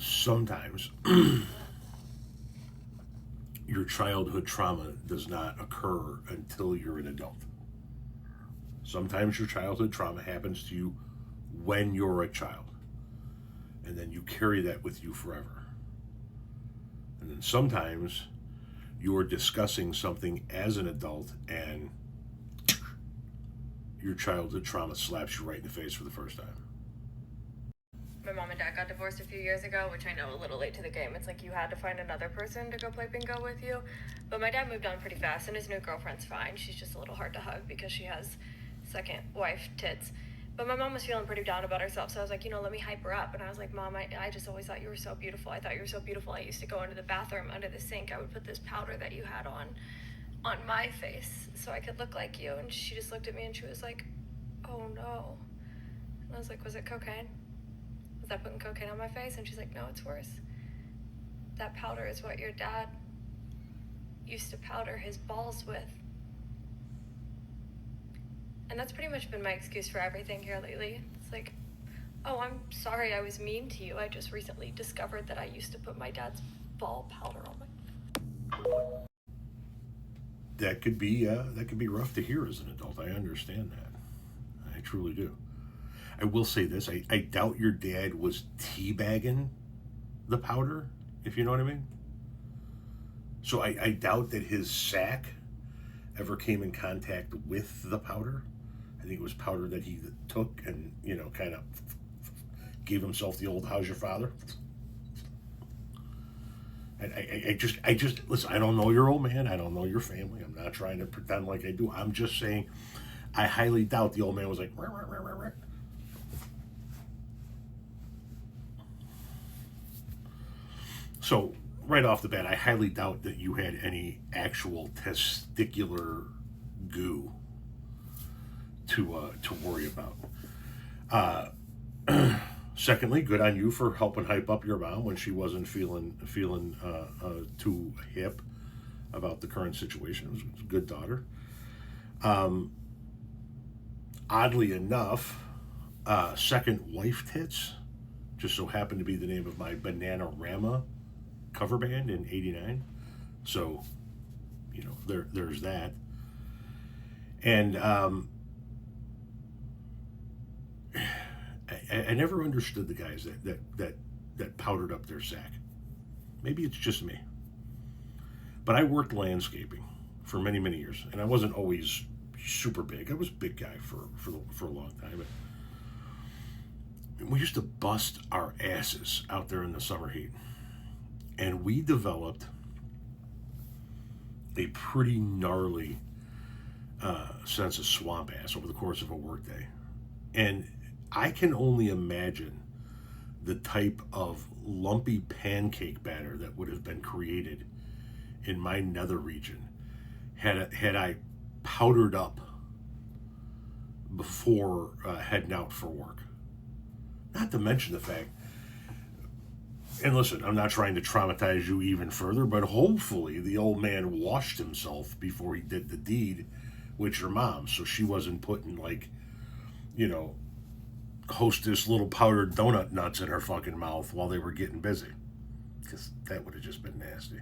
sometimes your childhood trauma does not occur until you're an adult. Sometimes your childhood trauma happens to you when you're a child, and then you carry that with you forever. And then sometimes you're discussing something as an adult and your childhood trauma slaps you right in the face for the first time. My mom and dad got divorced a few years ago, which I know a little late to the game. It's like you had to find another person to go play bingo with you. But my dad moved on pretty fast, and his new girlfriend's fine. She's just a little hard to hug because she has second wife tits. But my mom was feeling pretty down about herself, so I was like, let me hype her up. And I was like, Mom, I just always thought you were so beautiful. I thought you were so beautiful. I used to go into the bathroom under the sink. I would put this powder that you had on my face so I could look like you. And she just looked at me and she was like, oh no. And I was like, was it cocaine? Was I putting cocaine on my face? And she's like, no, it's worse. That powder is what your dad used to powder his balls with. And that's pretty much been my excuse for everything here lately. It's like, oh, I'm sorry I was mean to you. I just recently discovered that I used to put my dad's ball powder on my... That could be rough to hear as an adult. I understand that. I truly do. I will say this, I doubt your dad was teabagging the powder, if you know what I mean. So I doubt that his sack ever came in contact with the powder. I think it was powder that he took and, kind of gave himself the old "how's your father?" I just listen, I don't know your old man, I don't know your family. I'm not trying to pretend like I do. I'm just saying I highly doubt the old man was like, rah, rah, rah, rah, rah. So right off the bat, I highly doubt that you had any actual testicular goo to worry about. Secondly, good on you for helping hype up your mom when she wasn't feeling too hip about the current situation. It was a good daughter. Oddly enough, second wife tits just so happened to be the name of my Bananarama cover band in '89. So, there's that. And I never understood the guys that powdered up their sack. Maybe it's just me. But I worked landscaping for many, many years, and I wasn't always super big. I was a big guy for a long time. And we used to bust our asses out there in the summer heat. And we developed a pretty gnarly sense of swamp ass over the course of a workday. And I can only imagine the type of lumpy pancake batter that would have been created in my nether region had I powdered up before heading out for work. Not to mention the fact, and listen, I'm not trying to traumatize you even further, but hopefully the old man washed himself before he did the deed with your mom, so she wasn't putting Hostess little powdered donut nuts in her fucking mouth while they were getting busy, because that would have just been nasty.